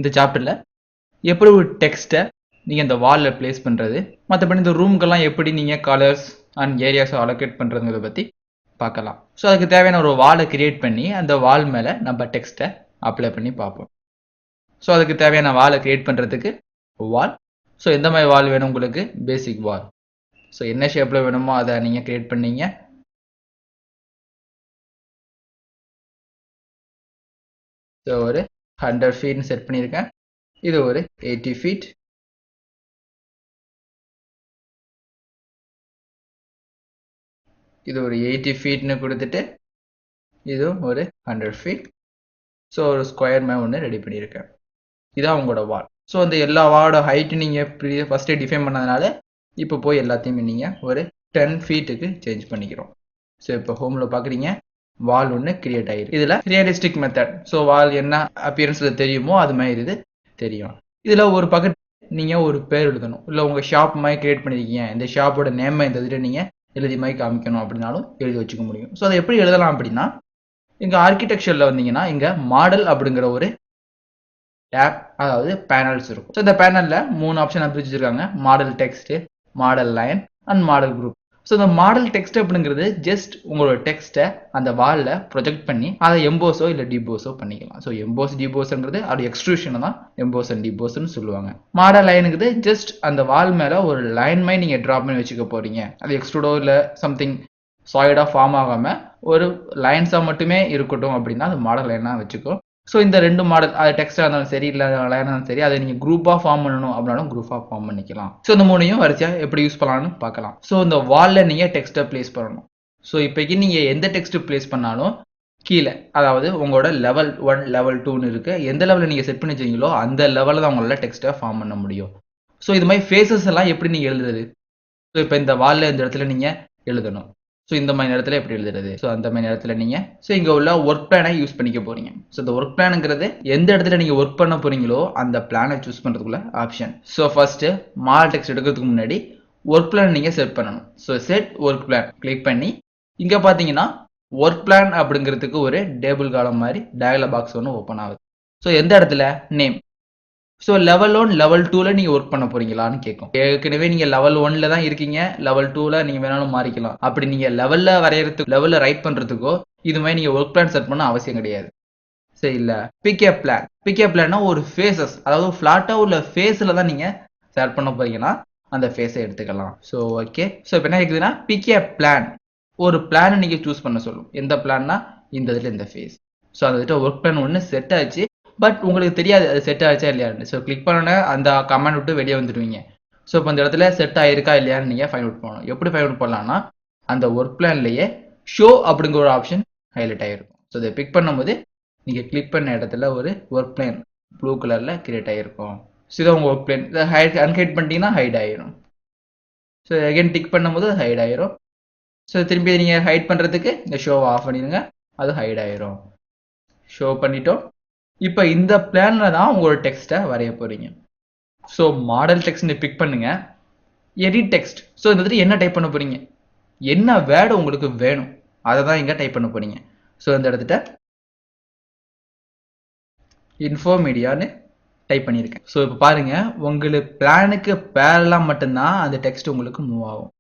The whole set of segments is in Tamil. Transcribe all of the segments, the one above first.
இந்த சாப்டர்ல எப்படி ஒரு டெக்ஸ்ட்டை நீங்கள் இந்த வாலில் பிளேஸ் பண்ணுறது, மற்றபடி இந்த ரூம்க்கெல்லாம் எப்படி நீங்கள் கலர்ஸ் அண்ட் ஏரியாஸை அலோகேட் பண்ணுறதுங்கிறத பற்றி பார்க்கலாம். ஸோ அதுக்கு தேவையான ஒரு வாலை கிரியேட் பண்ணி அந்த வால் மேலே நம்ம டெக்ஸ்ட்டை அப்ளை பண்ணி பார்ப்போம். ஸோ அதுக்கு தேவையான வாலை கிரியேட் பண்ணுறதுக்கு வால். ஸோ எந்த மாதிரி வால் வேணும் உங்களுக்கு? பேசிக் வால். ஸோ என்ன ஷேப்பில் வேணுமோ அதை நீங்கள் கிரியேட் பண்ணீங்க. ஸோ ஒரு 100 ஃபீட்னு செட் பண்ணியிருக்கேன். இது ஒரு 80 ஃபீட். இது ஒரு 80 ஃபீட்னு கொடுத்துட்டு இது ஒரு 100 ஃபீட். ஸோ ஒரு ஸ்கொயர் மேப் ஒன்று ரெடி பண்ணியிருக்கேன். இதான் உங்களோட வால். ஸோ அந்த எல்லா வாலோட ஹைட்டு நீங்கள் ஃபஸ்ட்டே டிஃபைன் பண்ணதுனால இப்போ போய் எல்லாத்தையுமே நீங்கள் ஒரு 10 ஃபீட்டுக்கு சேஞ்ச் பண்ணிக்கிறோம். ஸோ இப்போ ஹோமில் பார்க்குறீங்க, வால் ஒன்று கிரியேட் ஆகிருக்கு. இதில் ரியலிஸ்டிக் மெத்தட். ஸோ வால் என்ன அப்பியரன்ஸில் தெரியுமோ அது மாதிரி இது தெரியும். இதில் ஒரு பக்கெட் நீங்கள் ஒரு பேர் எழுதணும். இல்லை உங்கள் ஷாப் மாதிரி கிரியேட் பண்ணியிருக்கீங்க, இந்த ஷாப்போட நேமை இந்த இதில் நீங்கள் எழுதி மாதிரி காமிக்கணும் அப்படின்னாலும் எழுதி வச்சுக்க முடியும். ஸோ அதை எப்படி எழுதலாம் அப்படின்னா, இங்கே ஆர்கிடெக்சரில் வந்தீங்கன்னா இங்கே மாடல் அப்படிங்கிற ஒரு டேப், அதாவது பேனல்ஸ் இருக்கும். ஸோ இந்த பேனலில் 3 ஆப்ஷன் பிரிச்சுருக்காங்க: model text, model line and model group. So இந்த மாடல் டெக்ஸ்ட் அப்படிங்கிறது ஜஸ்ட் உங்களோட டெக்ஸ்ட்டை அந்த வாலில் ப்ரொஜெக்ட் பண்ணி அதை எம்போஸோ இல்லை டிபோஸோ பண்ணிக்கலாம். ஸோ எம்போஸ் டிபோஸ்ங்கிறது அது எக்ஸ்ட்ரூஷனை தான் எம்போஸ் அண்ட் டிபோஸ்ன்னு சொல்லுவாங்க. மாடல் லைனுங்கிறது ஜஸ்ட் அந்த வால் மேலே ஒரு லைன் மாதிரி நீங்கள் ட்ரா பண்ணி வச்சுக்க போகிறீங்க. அது எக்ஸ்ட்ரூடோ இல்லை சம்திங் சாலிடாக ஃபார்ம் ஆகாமல் ஒரு லைன்ஸாக மட்டுமே இருக்கட்டும் அப்படின்னா அது மாடல் லைனாக வச்சுக்கோ. ஸோ இந்த 2 மாடல், அது டெக்ஸ்டாக இருந்தாலும் சரி இல்லை லைனாக இருந்தாலும் சரி, அதை நீங்கள் குரூப்பாக ஃபார்ம் பண்ணணும் அப்படின்னாலும் குரூப்பாக ஃபார்ம் பண்ணிக்கலாம். ஸோ இந்த 3ஐயும் வரிசையாக எப்படி யூஸ் பண்ணலாம்னு பார்க்கலாம். ஸோ இந்த வாலில் நீங்கள் டெக்ஸ்ட்டை பிளேஸ் பண்ணணும். ஸோ இப்போக்கி நீங்கள் எந்த டெக்ஸ்ட்டு பிளேஸ் பண்ணாலும் கீழே, அதாவது உங்களோட லெவல் 1 லெவல் 2ன்னு இருக்குது, எந்த லெவலில் நீங்கள் செட் பண்ணி வச்சிங்களோ அந்த லெவலில் தான் உங்களால் டெக்ஸ்ட்டை ஃபார்ம் பண்ண முடியும். ஸோ இது மாதிரி ஃபேஸஸ் எல்லாம் எப்படி நீங்கள் எழுதுறது? ஸோ இப்போ இந்த வாலில் இந்த இடத்துல நீங்கள் எழுதணும். ஸோ இந்த மாதிரி நேரத்தில் எப்படி எழுதுறது? ஸோ அந்த மாதிரி நேரத்தில் நீங்கள் இங்கே உள்ள ஒர்க் பிளானை யூஸ் பண்ணிக்க போகிறீங்க. ஸோ இந்த ஒர்க் பிளானுங்கிறது எந்த இடத்துல நீங்கள் ஒர்க் பண்ண போகிறீங்களோ அந்த பிளானை சூஸ் பண்ணுறதுக்குள்ள option. So first model text எடுக்கிறதுக்கு முன்னாடி ஒர்க் பிளான் நீங்கள் செட் பண்ணணும். So set work plan click பண்ணி இங்கே பார்த்தீங்கன்னா ஒர்க் பிளான் அப்படிங்கிறதுக்கு ஒரு டேபிள் காலம் மாதிரி டயலாக் பாக்ஸ் ஒன்று ஓப்பன் ஆகுது. ஸோ எந்த இடத்துல நேம். ஸோ லெவல் 1 லெவல் 2ல் நீங்கள் ஒர்க் பண்ண போகிறீங்களான்னு கேட்கும். ஏற்கனவே நீங்கள் லெவல் 1ல் தான் இருக்கீங்க, லெவல் 2ல் நீங்கள் வேணாலும் மாறிக்கலாம். அப்படி நீங்கள் லெவலில் வரைகிறதுக்கு, லெவலில் ரைட் பண்ணுறதுக்கோ இது மாதிரி நீங்கள் ஒர்க் பிளான் செட் பண்ண அவசியம் கிடையாது. சரி, இல்லை பிகே பிளான். பிகே பிளான்னா ஒரு ஃபேஸஸ், அதாவது ஃப்ளாட்டாக உள்ள ஃபேஸில் தான் நீங்கள் செட் பண்ண போகிறீங்கன்னா அந்த ஃபேஸை எடுத்துக்கலாம். So okay. ஸோ இப்போ என்ன கேட்குதுன்னா பிகே பிளான், ஒரு பிளானை நீங்கள் சூஸ் பண்ண சொல்லும். எந்த பிளான்னா இந்த இதில் இந்த ஃபேஸ். ஸோ அந்த ஒர்க் பிளான் ஒன்று செட் ஆச்சு, பட் உங்களுக்கு தெரியாது அது செட் ஆச்சா இல்லையான்னு. ஸோ கிளிக் பண்ணோன்னே அந்த கமெண்ட் விட்டு வெளியே வந்துடுவீங்க. ஸோ இப்போ அந்த இடத்துல செட் ஆகிருக்கா இல்லையான்னு நீங்கள் ஃபைண்ட் அவுட் பண்ணணும். எப்படி ஃபைண்ட் அவுட் பண்ணலாம்னா, அந்த ஒர்க் பிளான்லேயே ஷோ அப்படிங்கிற ஒரு ஆப்ஷன் ஹைலைட் ஆகிருக்கும். ஸோ இதை பிக் பண்ணும்போது நீங்கள் கிளிக் பண்ண இடத்துல ஒரு ஒர்க் பிளான் ப்ளூ கலரில் கிரியேட் ஆகிருக்கும். ஸோ இதை உங்கள் ஒர்க் பிளான் இதை அன்ஹைட் பண்ணிட்டீங்கன்னா ஹைட் ஆகிடும். ஸோ அகைன் டிக் பண்ணும்போது அது ஹைட் ஆகிரும். ஸோ திரும்பி நீங்கள் ஹைட் பண்ணுறதுக்கு இந்த ஷோவை ஆஃப் பண்ணிடுங்க, அது ஹைட் ஆகிரும். ஷோ பண்ணிட்டோம். இப்போ இந்த பிளானில் தான் உங்களோட டெக்ஸ்ட்டை வரைய போகிறீங்க. ஸோ மாடல் டெக்ஸ்ட்னு பிக் பண்ணுங்க, எடிட் டெக்ஸ்ட். ஸோ இந்த இடத்துல என்ன டைப் பண்ண போகிறீங்க, என்ன வேர்டு உங்களுக்கு வேணும் அதை தான் இங்கே டைப் பண்ண போகிறீங்க. ஸோ இந்த இடத்துல இன்ஃபோமீடியான்னு டைப் பண்ணியிருக்கேன். ஸோ இப்போ பாருங்கள், உங்களுக்கு பிளானுக்கு பேரெல்லாம் மட்டும்தான் அந்த டெக்ஸ்ட் உங்களுக்கு மூவ் ஆகும்.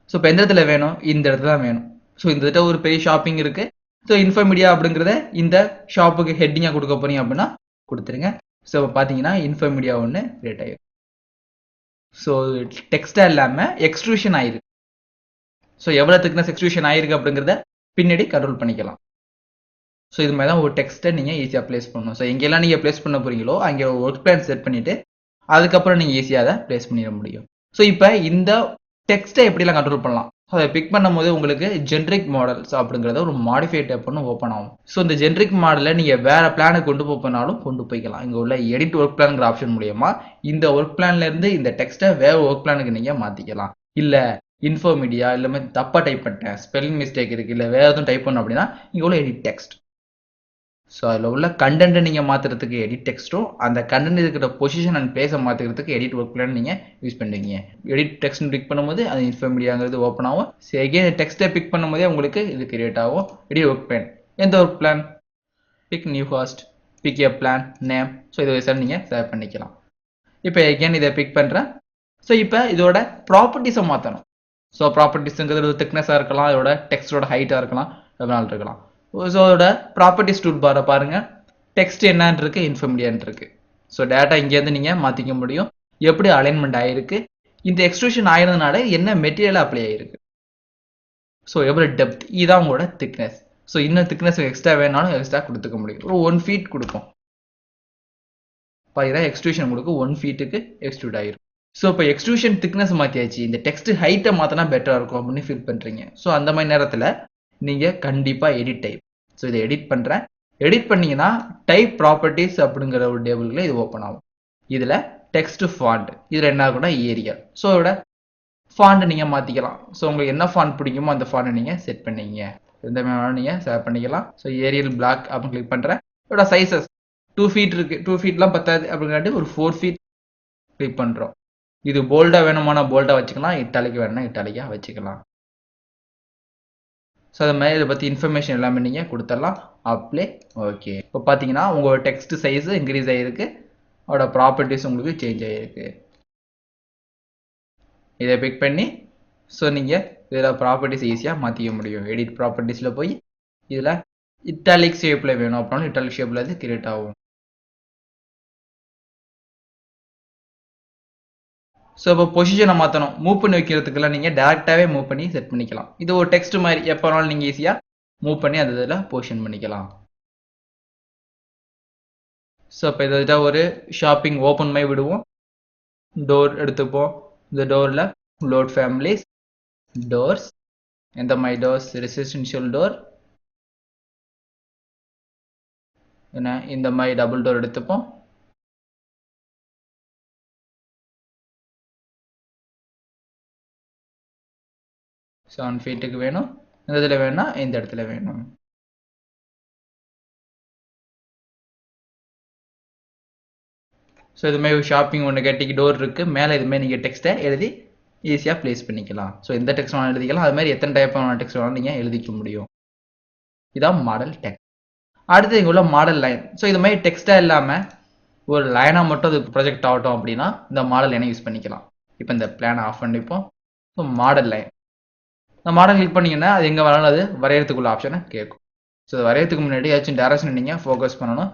ஸோ இப்போ எந்த இடத்துல வேணும், இந்த இடத்துல தான் வேணும். ஸோ இந்த இடத்துல ஒரு பெரிய ஷாப்பிங் இருக்குது. ஸோ இன்ஃபோமீடியா அப்படிங்கிறத இந்த ஷாப்புக்கு ஹெட்டிங்காக கொடுக்க போறீங்க அப்படின்னா கொடுத்துருங்க. ஸோ பார்த்தீங்கன்னா இன்ஃபோமீடியா ஒன்று கிரியேட் ஆகிடும். ஸோ டெக்ஸ்டாக இல்லாமல் எக்ஸ்ட்ரூஷன் ஆயிருக்கு. ஸோ எவ்வளோ திக்னஸ் எக்ஸ்ட்ரூஷன் ஆயிருக்கு அப்படிங்கிறத பின்னாடி கண்ட்ரோல் பண்ணிக்கலாம். ஸோ இது மாதிரி தான் ஒரு டெக்ஸ்ட்டை நீங்கள் ஈஸியாக பிளேஸ் பண்ணணும். ஸோ எங்கெல்லாம் நீங்கள் பிளேஸ் பண்ண போறீங்களோ அங்கே ஒர்க் பிளான் செட் பண்ணிவிட்டு அதுக்கப்புறம் நீங்கள் ஈஸியாக அதை பிளேஸ் பண்ணிட முடியும். ஸோ இப்போ இந்த டெக்ஸ்ட்டை எப்படிலாம் கண்ட்ரோல் பண்ணலாம், அதை பிக் பண்ணும்போது உங்களுக்கு ஜென்ரிக் மாடல்ஸ் அப்படிங்கிறத ஒரு மாடிஃபைட் டேப் ஒன்று ஓப்பன் ஆகும். ஸோ இந்த ஜென்ரிக் மாடலை நீங்கள் வேறு பிளானுக்கு கொண்டு போனாலும் கொண்டு போய்க்கலாம். இங்கே உள்ள எடிட் ஒர்க் பிளான்ங்கிற ஆப்ஷன் மூலியமா இந்த ஒர்க் பிளான்லேருந்து இந்த டெக்ஸ்ட்டை வேறு ஒர்க் பிளானுக்கு நீங்கள் மாற்றிக்கலாம். இல்லை இன்ஃபோமீடியா இல்லை தப்பாக டைப் பண்ணிட்டேன், ஸ்பெல்லிங் மிஸ்டேக் இருக்குது, இல்லை வேறு எதுவும் டைப் பண்ணணும் அப்படின்னா இங்கே உள்ள எடிட் டெக்ஸ்ட். ஸோ அதில் உள்ள கண்டென்ட்டை நீங்கள் மாற்றுறதுக்கு எடிட் டெக்ஸ்ட்டும், அந்த கண்டென்ட் இருக்கிற பொசிஷன் அண்ட் பிளேஸை மாற்றுறதுக்கு எடிட் ஒர்க் பிளான் நீங்கள் யூஸ் பண்ணுவீங்க. எடிட் டெக்ஸ்ட்னு பிக் பண்ணும்போது அது இன்ஃபோமீடியாங்கிறது ஓப்பன் ஆகும். சரி, எகெயின் டெக்ஸ்ட்டை பிக் பண்ணும்போதே உங்களுக்கு இது கிரியேட் ஆகும் எடிட் ஒர்க் பிளான். எந்த work plan? Pick new host. Pick a plan name. So இது வயசாக நீங்கள் சேவ் பண்ணிக்கலாம். இப்போ எகெயின் இதை பிக் பண்ணுறேன். ஸோ இப்போ இதோட ப்ராப்பர்ட்டிஸை மாற்றணும். ஸோ ப்ராப்பர்ட்டிஸுங்கிறது திக்னஸாக இருக்கலாம், இதோட டெக்ஸ்டோட ஹைட்டாக இருக்கலாம், எவ்வளோ இருக்கலாம். ஸோ அதோட ப்ராப்பர்ட்டிஸ் டூல் பாரை பாருங்கள். டெக்ஸ்ட் என்னன்னு இருக்கு, இன்ஃபர்மீடியன்ட் இருக்கு. ஸோ டேட்டா இங்கேருந்து நீங்கள் மாற்றிக்க முடியும். எப்படி அலைன்மெண்ட் ஆகிருக்கு, இந்த எக்ஸ்ட்ரூஷன் ஆகிறதுனால என்ன மெட்டீரியல் அப்ளை ஆகிருக்கு, ஸோ எவ்வளோ டெப்த், இதுதான் உங்களோட திக்னஸ். ஸோ இன்னும் திக்னஸ் எக்ஸ்ட்ரா வேணாலும் எக்ஸ்ட்ரா கொடுத்துக்க முடியும். ஒரு 1 feet கொடுப்போம். பார்த்தீங்கன்னா எக்ஸ்ட்ரூஷன் உங்களுக்கு 1 feetக்கு எக்ஸ்ட்ரூட் ஆகிரும். ஸோ இப்போ எக்ஸ்ட்ரூஷன் திக்னஸ் மாற்றியாச்சு, இந்த டெக்ஸ்ட் ஹைட்டை மாற்றினா பெட்டராக இருக்கும் அப்படின்னு ஃபீல் பண்ணுறீங்க. ஸோ அந்த மாதிரி நேரத்தில் நீங்கள் கண்டிப்பாக எடிட் டைப். ஸோ இதை எடிட் பண்ணுறேன். எடிட் பண்ணிங்கன்னா டைப் ப்ராப்பர்ட்டிஸ் அப்படிங்கிற ஒரு டேபிளில் இது ஓப்பன் ஆகும். இதில் டெக்ஸ்ட் ஃபாண்ட், இதில் என்ன ஆகும்னா ஏரியல். ஸோ இதோட ஃபாண்ட் நீங்கள் மாற்றிக்கலாம். ஸோ உங்களுக்கு என்ன ஃபாண்ட் பிடிக்குமோ அந்த ஃபாண்ட்டை நீங்கள் செட் பண்ணிங்க. எந்த வேணாலும் நீங்கள் சேவ் பண்ணிக்கலாம். ஸோ ஏரியல் பிளாக் அப்படின்னு கிளிக் பண்ணுறேன். இதோட சைஸஸ் 2 feet இருக்குது. 2 feetலாம் பத்தாது அப்படிங்காட்டி ஒரு 4 feet கிளிக் பண்ணுறோம். இது போல்டாக வேணுமானா போல்டாக வச்சுக்கலாம், இட்டாலிக்கு வேணும்னா இட்டாலிக்காக வச்சுக்கலாம். ஸோ அது மாதிரி இதை பற்றி இன்ஃபர்மேஷன் எல்லாமே நீங்கள் கொடுத்துடலாம். அப்ளை. ஓகே. இப்போ பார்த்தீங்கன்னா உங்களோட டெக்ஸ்ட் சைஸு இன்க்ரீஸ் ஆகிருக்கு, அதோட ப்ராப்பர்ட்டிஸ் உங்களுக்கு சேஞ்ச் ஆகிருக்கு. இதை பிக் பண்ணி ஸோ நீங்கள் இதில் ப்ராப்பர்ட்டிஸ் ஈஸியாக மாற்றிக்க முடியும். எடிட் ப்ராப்பர்ட்டிஸில் போய் இதில் இட்டாலிக் ஷேப்பில் வேணும் அப்படின்னா இட்டாலிக் ஷேப்பில் அது கிரியேட் ஆகும். ஸோ இப்போ பொசிஷனை மாற்றணும், மூவ் பண்ணி வைக்கிறதுக்கெல்லாம் நீங்கள் டேரெக்டாகவே மூவ் பண்ணி செட் பண்ணிக்கலாம். இது ஒரு டெக்ஸ்ட் மாதிரி எப்போ வேணாலும் நீங்கள் ஈஸியாக மூவ் பண்ணி அந்த இதில் பொசிஷன் பண்ணிக்கலாம். ஸோ இப்போ இதை ஒரு ஷாப்பிங் ஓப்பன் மாதிரி விடுவோம். டோர் எடுத்துப்போம். இந்த டோரில் லோட் ஃபேமிலிஸ், டோர்ஸ், எந்த மாதிரி டோர்ஸ், ரெசிடென்ஷியல் டோர், என்ன இந்த மாதிரி டபுள் டோர் எடுத்துப்போம். ஸோ 1 feetக்கு வேணும், இந்த இதில் வேணும்னா இந்த இடத்துல வேணும். ஸோ இதுமாதிரி ஷாப்பிங் ஒன்று கட்டிக்கு டோர் இருக்குது, மேலே இதுமாதிரி நீங்கள் டெக்ஸ்ட்டை எழுதி ஈஸியாக ப்ளேஸ் பண்ணிக்கலாம். ஸோ எந்த டெக்ஸ்ட் வேணாலும் எழுதிக்கலாம், அது மாதிரி எத்தனை டைப்பான டெக்ஸ்ட் வேணாலும் நீங்கள் எழுதிக்க முடியும். இதான் மாடல் டெக்ஸ்ட். அடுத்து இங்கே உள்ள மாடல் லைன். ஸோ இது மாதிரி டெக்ஸ்ட்டாக இல்லாமல் ஒரு லைனாக மட்டும் அது ப்ரொஜெக்ட் ஆகட்டும் அப்படின்னா இந்த மாடல் லைனை யூஸ் பண்ணிக்கலாம். இப்போ இந்த பிளானை ஆஃப் பண்ணிப்போம். ஸோ மாடல் லைன், இந்த மாடல் கிளிக் பண்ணிங்கன்னா அது எங்கே வேணாலும் அது வரையறதுக்குள்ள ஆப்ஷனை கேட்கும். ஸோ வரையறதுக்கு முன்னாடி ஏதாச்சும் டேரக்ஷன் நீங்கள் ஃபோக்கஸ் பண்ணணும்.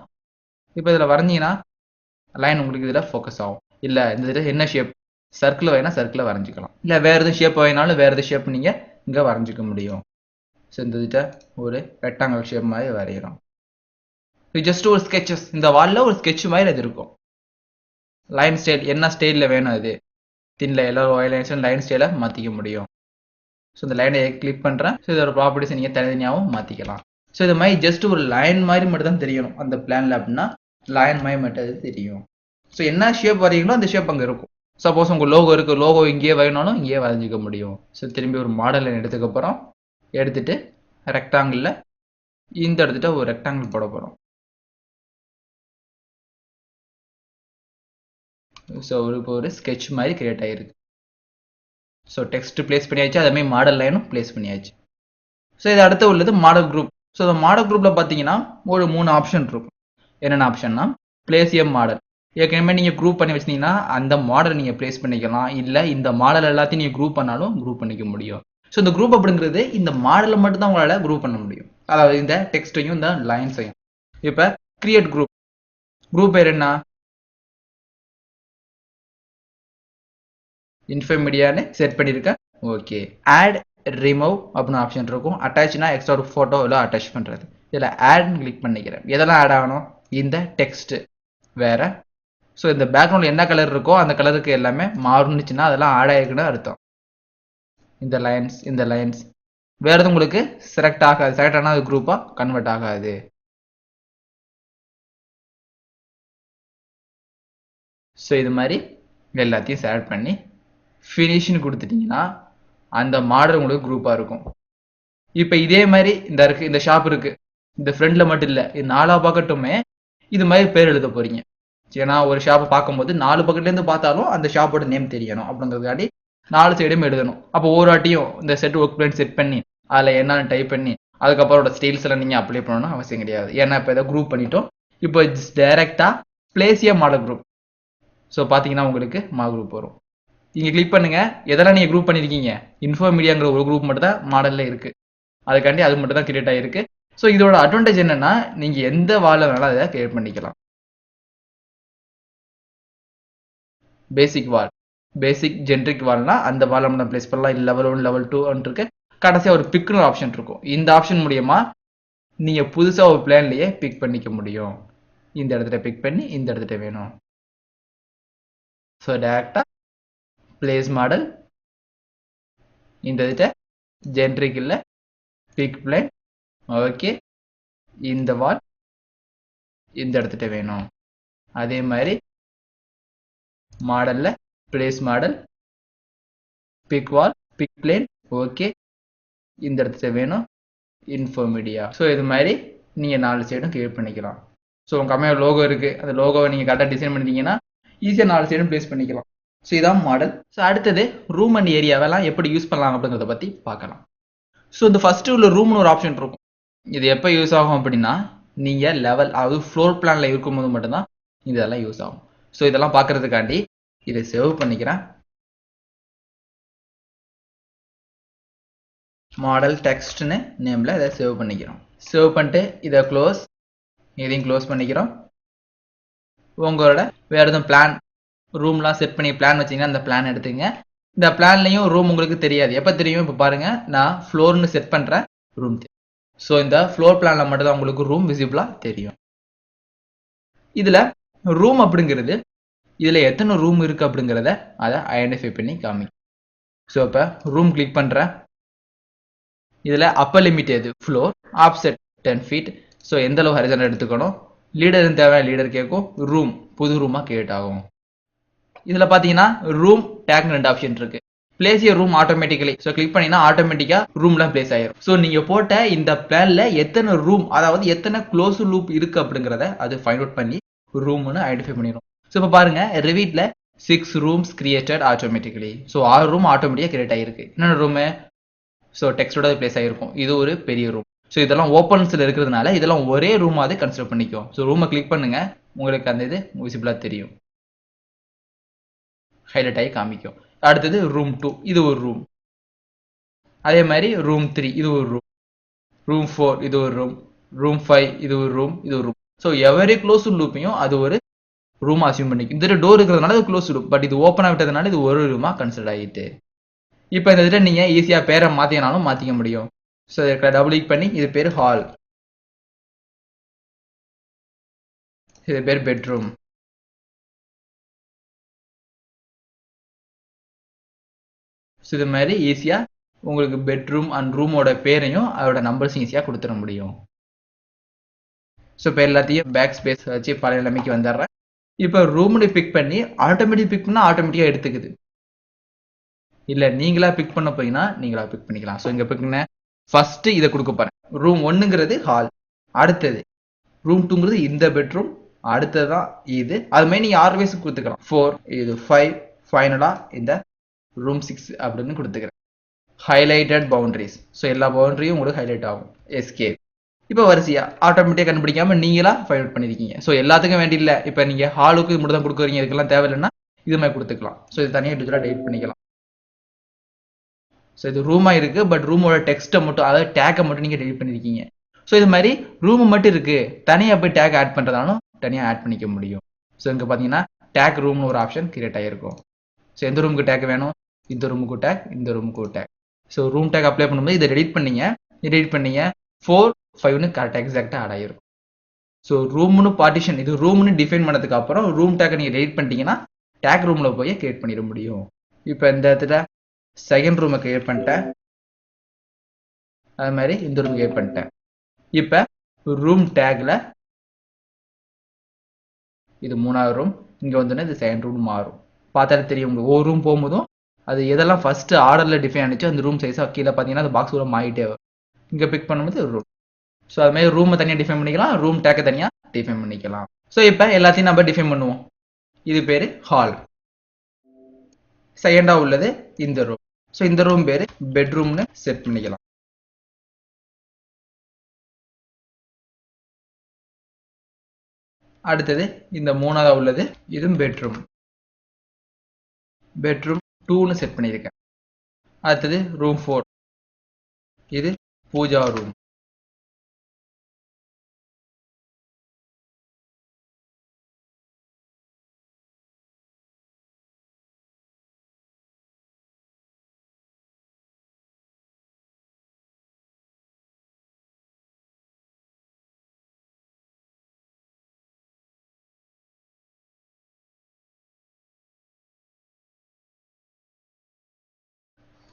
இப்போ இதில் வரைஞ்சிங்கன்னா லைன் உங்களுக்கு இதில் ஃபோக்கஸ் ஆகும். இல்லை இந்த இதில் என்ன ஷேப், சர்க்கிள் வேணால் சர்க்கிளை வரைஞ்சிக்கலாம், இல்லை வேறு எதுவும் ஷேப் வேணாலும் வேறு எதுவும் ஷேப் நீங்கள் இங்கே வரைஞ்சிக்க முடியும். ஸோ இந்த இதில் ஒரு ரெக்டாங்கல் ஷேப் மாதிரி வரைகிறோம். இது ஜஸ்ட் ஒரு ஸ்கெச்சஸ், இந்த வாலில் ஒரு ஸ்கெட்ச் மாதிரி அது இருக்கும். லைன் ஸ்டைல் என்ன ஸ்டைலில் வேணும், அது தின்ல எல்லா லைன்ஸும் லைன் ஸ்டைலை மாற்றிக்க முடியும். ஸோ இந்த லைனை கிளிக் பண்ணுறேன். ஸோ இதோட ப்ராப்பர்ட்டிஸை நீங்கள் தனித்தனியாகவும் மாற்றிக்கலாம். ஸோ இது மாதிரி ஜஸ்ட் ஒரு லைன் மாதிரி மட்டும் தான் தெரியணும் அந்த பிளானில் அப்படின்னா லைன் மாதிரி மட்டும் அது தெரியும். ஸோ என்ன ஷேப் வரைங்களோ அந்த ஷேப் அங்கே இருக்கும். சப்போஸ் உங்கள் லோகோ இருக்குது, லோகோ இங்கேயே வரையணாலும் இங்கேயே வரைஞ்சிக்க முடியும். ஸோ திரும்பி ஒரு மாடல் லைன் எடுத்துக்கப்புறம் எடுத்துகிட்டு ரெக்டாங்கிளில் இந்த இடத்துட்ட ஒரு ரெக்டாங்கிள் போட போகிறோம். ஸோ இப்போ ஒரு ஸ்கெட்ச் மாதிரி கிரியேட் ஆகிருக்கு. ஸோ டெக்ஸ்ட் பிளேஸ் பண்ணியாச்சு, அதே மாதிரி மாடல் லைனும் பிளேஸ் பண்ணியாச்சு. ஸோ இது அடுத்து உள்ளது மாடல் குரூப். ஸோ இந்த மாடல் குரூப்பில் பார்த்தீங்கன்னா ஒரு 3 ஆப்ஷன் இருக்கும். என்னென்ன ஆப்ஷன்னா பிளேஸ் எ மாடல். ஏற்கனவே நீங்கள் குரூப் பண்ணி வச்சிங்கன்னா அந்த மாடலை நீங்கள் பிளேஸ் பண்ணிக்கலாம், இல்லை இந்த மாடல் எல்லாத்தையும் நீங்கள் குரூப் பண்ணாலும் குரூப் பண்ணிக்க முடியும். ஸோ இந்த குரூப் அப்படிங்கிறது இந்த மாடலை மட்டும் தான் உங்களால் குரூப் பண்ண முடியும், அதாவது இந்த டெக்ஸ்ட்டையும் இந்த லைன்ஸையும். இப்போ கிரியேட் குரூப், குரூப் பேர் என்ன, இன்ஃபர்மீடியான்னு செட் பண்ணியிருக்கேன். ஓகே. ஆட் ரிமூவ் அப்படின்னு ஆப்ஷன் இருக்கும். அட்டாச்னா எக்ஸ்ட்ரா ஒரு ஃபோட்டோ இல்லை அட்டாச் பண்ணுறது. இதில் ஆட்னு கிளிக் பண்ணிக்கிறேன். எதெல்லாம் ஆட் ஆகணும், இந்த டெக்ஸ்ட்டு வேறு. ஸோ இந்த பேக்ரவுண்டில் என்ன கலர் இருக்கோ அந்த கலருக்கு எல்லாமே மாறுனுச்சுன்னா அதெல்லாம் ஆட் ஆகிருக்குன்னு அர்த்தம். இந்த லைன்ஸ் வேறு எதுவும் உங்களுக்கு செலக்ட் ஆகாது, செலக்ட் ஆனால் அது குரூப்பாக கன்வெர்ட் ஆகாது. ஸோ இது மாதிரி எல்லாத்தையும் செலக்ட் பண்ணி ஃபினிஷ்னு கொடுத்துட்டிங்கன்னா அந்த மாடல் உங்களுக்கு குரூப்பாக இருக்கும். இப்போ இதே மாதிரி இந்த ஷாப் இருக்குது, இந்த ஃப்ரெண்டில் மட்டும் இல்லை, இது 4 பக்கத்துமே இது மாதிரி பேர் எழுத போகிறீங்க. ஏன்னா ஒரு ஷாப்பை பார்க்கும்போது 4 பக்கத்துலேருந்து பார்த்தாலும் அந்த ஷாப்போட நேம் தெரியணும் அப்படிங்கிறதுக்காண்டி 4 சைடும் எழுதணும். அப்போ ஒரு வாட்டியும் இந்த செட் ஒர்க் பிளான் செட் பண்ணி அதில் என்னன்னு டைப் பண்ணி அதுக்கப்புறம் ஸ்டைல்ஸ் எல்லாம் நீங்கள் அப்ளை பண்ணணும்னு அவசியம் கிடையாது. ஏன்னா இப்போ இதை குரூப் பண்ணிட்டோம், இப்போ டைரக்டா பிளேஸ் ஏ மாடல் குரூப். ஸோ பார்த்தீங்கன்னா உங்களுக்கு மாடல் குரூப் வரும். இங்கே கிளிக் பண்ணுங்க. எதெல்லாம் நீங்கள் குரூப் பண்ணியிருக்கீங்க, இன்ஃபோ மீடியாங்கிற ஒரு குரூப் மட்டும் தான் மாடலில் இருக்குது. அதுக்காண்டி அது மட்டும் தான் கிரியேட் ஆகிருக்கு. ஸோ இதோட அட்வான்டேஜ் என்னன்னா, நீங்கள் எந்த வாலில் வேணாலும் அதை கிரியேட் பண்ணிக்கலாம். பேசிக் வால், பேசிக் ஜென்ரிக் வால்னா அந்த வால் நம்ம பிளேஸ் பண்ணலாம். இல்லை லெவல் 1 லெவல் 2 இருக்கு. கடைசியாக ஒரு பிக்னு ஆப்ஷன் இருக்கும். இந்த ஆப்ஷன் மூலியமா நீங்கள் புதுசாக ஒரு பிளான்லேயே பிக் பண்ணிக்க முடியும். இந்த இடத்துல பிக் பண்ணி இந்த இடத்துல வேணும். ஸோ டேரக்டாக பிளேஸ் மாடல், இந்த இடத்த ஜென்ரிக் இல்லை பிக் பிளான். ஓகே, இந்த வால் இந்த இடத்துல வேணும். அதே மாதிரி மாடல்ல பிளேஸ் மாடல், பிக் வால், பிக் பிளேன். ஓகே, இந்த இடத்துல வேணும் இன்ஃபோ மீடியா. ஸோ இது மாதிரி நீங்கள் 4 சைடும் கிரியேட் பண்ணிக்கலாம். ஸோ உங்கள் கம்மியாக லோகோ இருக்குது, அந்த லோகோவை நீங்கள் கரெக்டாக டிசைன் பண்ணிட்டீங்கன்னா ஈஸியாக 4 சைடும் ப்ளேஸ் பண்ணிக்கலாம். ஸோ இதான் மாடல். ஸோ அடுத்தது ரூம் அண்ட் ஏரியாவெல்லாம் எப்படி யூஸ் பண்ணலாம் அப்படிங்கிறத பற்றி பார்க்கலாம். ஸோ இந்த ஃபஸ்ட்டு உள்ள ரூம்னு ஒரு ஆப்ஷன் இருக்கும். இது எப்போ யூஸ் ஆகும் அப்படின்னா, நீங்கள் லெவல் அதாவது ஃப்ளோர் பிளானில் இருக்கும்போது மட்டும்தான் இதெல்லாம் யூஸ் ஆகும். ஸோ இதெல்லாம் பார்க்கறதுக்காண்டி இதை சேவ் பண்ணிக்கிறேன். மாடல் டெக்ஸ்ட்னு நேமில் இதை சேவ் பண்ணிக்கிறோம். சேவ் பண்ணிட்டு இதை க்ளோஸ், இதையும் க்ளோஸ் பண்ணிக்கிறோம். உங்களோட வேறு எதுவும் பிளான் ரூம்லாம் செட் பண்ணி பிளான் வச்சிங்கன்னா அந்த பிளான் எடுத்துங்க. இந்த பிளான்லையும் ரூம் உங்களுக்கு தெரியாது. எப்போ தெரியும், இப்போ பாருங்கள் நான் ஃப்ளோர்னு செட் பண்ணுறேன், ரூம் தெரியும். ஸோ இந்த ஃப்ளோர் பிளானில் மட்டும் தான் உங்களுக்கு ரூம் விசிபிளாக தெரியும். இதில் ரூம் அப்படிங்கிறது இதில் எத்தனை ரூம் இருக்குது அப்படிங்கிறத அதை ஐடென்டிஃபை பண்ணி காமிக்கும். ஸோ இப்போ ரூம் கிளிக் பண்ணுறேன். இதில் அப்பர் லிமிட் எது, ஃப்ளோர், ஆப்செட் 10 ஃபீட். ஸோ எந்த அளவு ஹரிசாண்டல் எடுத்துக்கணும், லீடர் தேவை லீடர் கேட்கும், ரூம் புது ரூமாக கிரியேட் ஆகும். இதில் பார்த்தீங்கன்னா ரூம் டேக் 2 ஆப்ஷன் இருக்குது. பிளேஸ் ஏ ரூம் ஆட்டோமேட்டிக்கலி. ஸோ கிளிக் பண்ணிங்கன்னா ஆட்டோமேட்டிக்காக ரூம்லாம் பிளேஸ் ஆயிரும். ஸோ நீங்கள் போட்ட இந்த பிளானில் எத்தனை ரூம், அதாவது எத்தனை க்ளோஸ் லூப் இருக்குது அப்படிங்கிறத அது ஃபைண்ட் அவுட் பண்ணி ரூம்னு ஐடென்டிஃபை பண்ணிடும். ஸோ இப்போ பாருங்கள் ரிவீட்டில் 6 rooms created automatically. So 6 room ஆட்டோமேட்டிக்காக கிரியேட் ஆகிருக்கு. என்னென்ன ரூமு, ஸோ டெக்ஸ்டோட பிளேஸ் ஆகிருக்கும். இது ஒரு பெரிய ரூம். ஸோ இதெல்லாம் ஓப்பன்ஸில் இருக்கிறதுனால இதெல்லாம் ஒரே ரூமாவது கன்சிடர் பண்ணிக்கும். ஸோ ரூமை கிளிக் பண்ணுங்கள், உங்களுக்கு அந்த இது விசிபிளாக தெரியும், ஹைலைட் ஆகி காமிக்கும். அடுத்தது ரூம் 2, இது ஒரு ரூம். அதே மாதிரி ரூம் 3 இது ஒரு ரூம், ரூம் 4 இது ஒரு ரூம், ரூம் 5 இது ஒரு ரூம், இது ஒரு ரூம். ஸோ எவரி க்ளோஸ் லூப்பையும் அது ஒரு ரூம் அசியூம் பண்ணிக்கும். இந்த டோர் இருக்கிறதுனால அது க்ளோஸ் லூப், பட் இது ஓப்பனாக விட்டதுனால இது ஒரு ரூமாக கன்சிடர் ஆகிட்டு. இப்போ இந்த இதில் நீங்கள் ஈஸியாக பேரை மாற்றினாலும் மாற்றிக்க முடியும். ஸோ இதுக்கு டபுள் கிளிக் பண்ணி இது பேர் ஹால், இது பேர் பெட்ரூம். ஸோ இது மாதிரி ஈஸியாக உங்களுக்கு பெட்ரூம் அண்ட் ரூமோட பேரையும் அதோட நம்பர்ஸும் ஈஸியாக கொடுத்துட முடியும். ஸோ இப்போ எல்லாத்தையும் பேக் ஸ்பேஸ் வச்சு பழைய நிலைமைக்கு வந்துடுறேன். இப்போ ரூம்னு பிக் பண்ணி ஆட்டோமேட்டிக் பிக் பண்ணால் ஆட்டோமேட்டிக்காக எடுத்துக்குது. இல்லை நீங்களா பிக் பண்ண போயிங்கன்னா நீங்களா பிக் பண்ணிக்கலாம். ஸோ இங்கே பிக்ன ஃபஸ்ட்டு இதை கொடுக்க போகிறேன். ரூம் 1ங்கிறது ஹால், அடுத்தது ரூம் 2ங்கிறது இந்த பெட்ரூம், அடுத்தது தான் இது. அதுமாதிரி நீங்கள் 6 வயசுக்கு கொடுத்துக்கலாம். 4 இது 5, ஃபைனலாக இந்த ரூம் 6 அப்படின்னு கொடுத்துக்கிறேன். Highlighted boundaries. ஸோ எல்லா பவுண்டரியும் உங்களுக்கு ஹைலைட் ஆகும். எஸ்கேப். இப்போ வரிசையாக ஆட்டோமேட்டிக்காக கண்டுபிடிக்காமல் நீங்களா ஃபைண்ட் அவுட் பண்ணியிருக்கீங்க. ஸோ எல்லாத்துக்கும் வேண்டி இல்லை, இப்போ நீங்கள் ஹாலுக்கு இது மட்டும் தான் கொடுக்குறீங்க, இதுக்கெல்லாம் தேவையில்லைன்னா இது மாதிரி கொடுத்துக்கலாம். ஸோ இது தனியாக டிஜிட்டலாக டெலிட் பண்ணிக்கலாம். ஸோ இது ரூமாக இருக்குது, பட் ரூமோட டெக்ஸ்ட்டை மட்டும், அதாவது டேக்கை மட்டும் நீங்கள் டெலிட் பண்ணியிருக்கீங்க. ஸோ இது மாதிரி ரூமு மட்டும் இருக்குது, தனியாக போய் டேக் ஆட் பண்ணுறதாலும் தனியாக ஆட் பண்ணிக்க முடியும். ஸோ இங்கே பார்த்தீங்கன்னா டேக் ரூம்னு ஒரு ஆப்ஷன் கிரியேட் ஆகிருக்கும். ஸோ எந்த ரூமுக்கு டேக் வேணும், இந்த ரூமுக்கு டேக், இந்த ரூமுக்கு take. So room take apply பண்ணும்போது இதை எடிட் பண்ணீங்க, 4, 5ன்னு கரெக்டாக எக்ஸாக்டாக ஆட் ஆகிருக்கும். ஸோ ரூம்னு பார்ட்டிஷன், இது ரூம்னு டிஃபைன் பண்ணதுக்கு அப்புறம் ரூம் டேக்கை நீங்கள் எடிட் பண்ணிட்டீங்கன்னா டேக் ரூமில் போய் கிரியேட் பண்ணிட முடியும். இப்போ இந்த இடத்துல செகண்ட் ரூமை கிரியேட் பண்ணிட்டேன், அது மாதிரி இந்த ரூம் கிரியேட் பண்ணிட்டேன். இப்போ ரூம் டேக்கில் இது 3வது ரூம், இங்கே வந்தோடனே இது செகண்ட் ரூம் மாறும். பார்த்தாலே தெரியும் உங்களுக்கு. ஒவ்வொரு ரூம் போகும்போதும் அது எதெல்லாம் ஃபஸ்ட்டு ஆர்டரில் டிஃபைன் ஆனிச்சோ அந்த ரூம் சைஸாக கீழே பார்த்தீங்கன்னா அந்த பாக்ஸ் ரூம் ஆகிட்டே வரும். இங்கே பிக் பண்ணும்போது ரூம். ஸோ அதுமாதிரி ரூமை தனியாக டிஃபைன் பண்ணிக்கலாம், ரூம் டேக்கை தனியாக டிஃபைன் பண்ணிக்கலாம். ஸோ இப்போ எல்லாத்தையும் நம்ம டிஃபைன் பண்ணுவோம். இது பேர் ஹால். செகண்டாக உள்ளது இந்த ரூம். ஸோ இந்த ரூம் பேர் பெட்ரூம்னு செட் பண்ணிக்கலாம். அடுத்தது இந்த மூணாவது உள்ளது இதுவும் பெட்ரூம் 2ன்னு செட் பண்ணியிருக்கேன். அடுத்தது ரூம் 4 இது பூஜா ரூம்.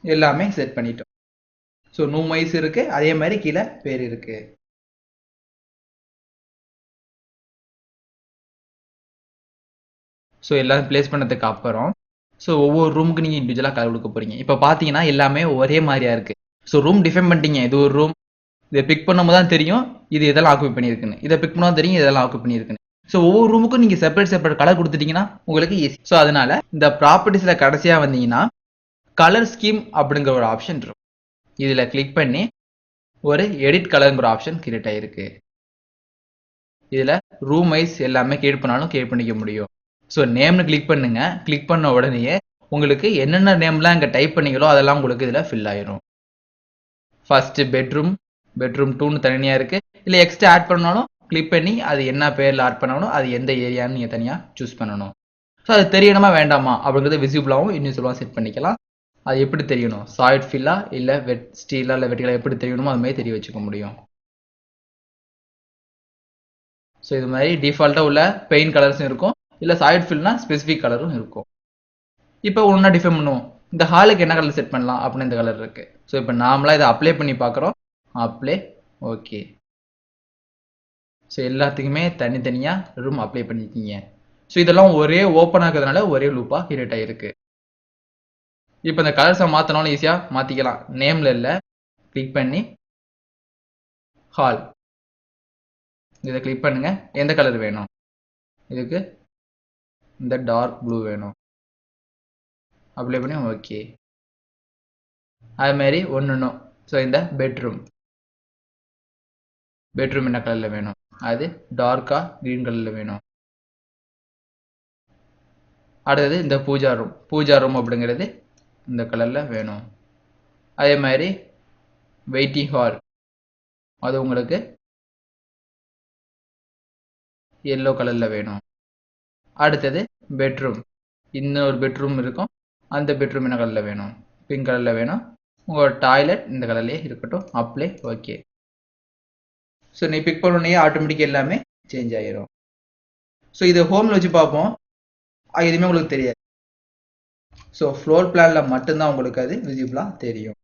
எல்லாமே செட் பண்ணிட்டோம். ஸோ ரூம் வைஸ் இருக்கு, அதே மாதிரி கீழே பேர் இருக்கு. ஸோ எல்லாம் பிளேஸ் பண்ணதுக்கு அப்புறம் ஸோ ஒவ்வொரு ரூமுக்கு நீங்கள் இண்டிவிஜுவலாக கலர் கொடுக்க போறீங்க. இப்போ பார்த்தீங்கன்னா எல்லாமே ஒரே மாதிரியா இருக்கு. ஸோ ரூம் டிஃபைன் பண்ணிட்டீங்க, இது ஒரு ரூம், இதை பிக் பண்ணும்போது தான் தெரியும் இது எதெல்லாம் ஆக்குபை பண்ணியிருக்குன்னு, இதை பிக் பண்ணால் தெரியும் இதெல்லாம் ஆக்குபை பண்ணியிருக்குன்னு. ஸோ ஒவ்வொரு ரூமுக்கும் நீங்கள் செப்பரேட் கலர் கொடுத்துட்டீங்கன்னா உங்களுக்கு ஈஸி. ஸோ அதனால இந்த ப்ராப்பர்ட்டிஸில் கடைசியாக வந்தீங்கன்னா கலர் ஸ்கீம் அப்படிங்கிற ஒரு ஆப்ஷன் இருக்கும். இதில் கிளிக் பண்ணி ஒரு எடிட் கலருங்கிற ஆப்ஷன் கிரியேட் ஆகிருக்கு. இதில் ரூம் வைஸ் எல்லாமே கிரியேட் பண்ணாலும் கிரியேட் பண்ணிக்க முடியும். ஸோ நேம்னு கிளிக் பண்ணுங்க. கிளிக் பண்ண உடனே உங்களுக்கு என்னென்ன நேம்லாம் இங்கே டைப் பண்ணீங்களோ அதெல்லாம் உங்களுக்கு இதில் ஃபில் ஆயிரும். ஃபர்ஸ்ட் பெட்ரூம் 2ன்னு தனியாக இருக்கு. இல்லை எக்ஸ்ட்ரா ஆட் பண்ணாலும் கிளிக் பண்ணி அது என்ன பேரில் ஆட் பண்ணணும், அது எந்த ஏரியான்னு நீங்கள் தனியாக சூஸ் பண்ணணும். ஸோ அது தெரியணுமா வேண்டாமா அப்படிங்கிறது விசிபிளாகவும் இன்விசிபிளாகவும் செட் பண்ணிக்கலாம். அது எப்படி தெரியணும், சாலிட் ஃபில்லா இல்லை வெட் ஸ்டீலா இல்லை வெட்டிகளா எப்படி தெரியணுமோ அது மாதிரி தெரிய வச்சுக்க முடியும். ஸோ இது மாதிரி டிஃபால்ட்டாக உள்ள பெயிண்ட் கலர்ஸும் இருக்கும், இல்லை சாலிட் ஃபில்னா ஸ்பெசிஃபிக் கலரும் இருக்கும். இப்போ ஒன்றா டிஃபைன் பண்ணுவோம். இந்த ஹாலுக்கு என்ன கலர் செட் பண்ணலாம் அப்படின்னு இந்த கலர் இருக்கு. ஸோ இப்போ நாமளாக இதை அப்ளை பண்ணி பார்க்குறோம். Apply, okay. ஸோ எல்லாத்துக்குமே தனித்தனியாக ரூம் அப்ளை பண்ணிக்கிங்க. ஸோ இதெல்லாம் ஒரே ஓப்பன் ஆகிறதுனால ஒரே லூப்பாக கிரியேட் ஆகிருக்கு. இப்போ இந்த கலர்ஸை மாற்றினாலும் ஈஸியாக மாற்றிக்கலாம். நேமில் இல்லை, கிளிக் பண்ணி ஹால் இதை கிளிக் பண்ணுங்க. எந்த கலர் வேணும், இதுக்கு இந்த டார்க் ப்ளூ வேணும், அப்ளை பண்ணி ஓகே. அது மாதிரி ஒன்று. ஸோ இந்த பெட்ரூம் என்ன கலரில் வேணும், அது டார்க்காக க்ரீன் கலரில் வேணும். அடுத்தது இந்த பூஜா ரூம் அப்படிங்கிறது இந்த கலரில் வேணும். அதே மாதிரி வெயிட்டிங் ஹால் அது உங்களுக்கு எல்லோ கலரில் வேணும். அடுத்தது பெட்ரூம், இன்னொரு பெட்ரூம் இருக்கும், அந்த பெட்ரூம் என்ன கலரில் வேணும், பிங்க் கலரில் வேணும். உங்களோட டாய்லெட் இந்த கலர்லேயே இருக்கட்டும், அப்ளை ஓகே. ஸோ நீ பிக் பண்ணோடனே ஆட்டோமேட்டிக்காக எல்லாமே சேஞ்ச் ஆகிரும். ஸோ இது ஹோமில் வச்சு பார்ப்போம், எதுவுமே உங்களுக்கு தெரியாது. ஸோ ஃப்ளோர் பிளானில் மட்டும்தான் உங்களுக்கு அது விசிபிளாக தெரியும்.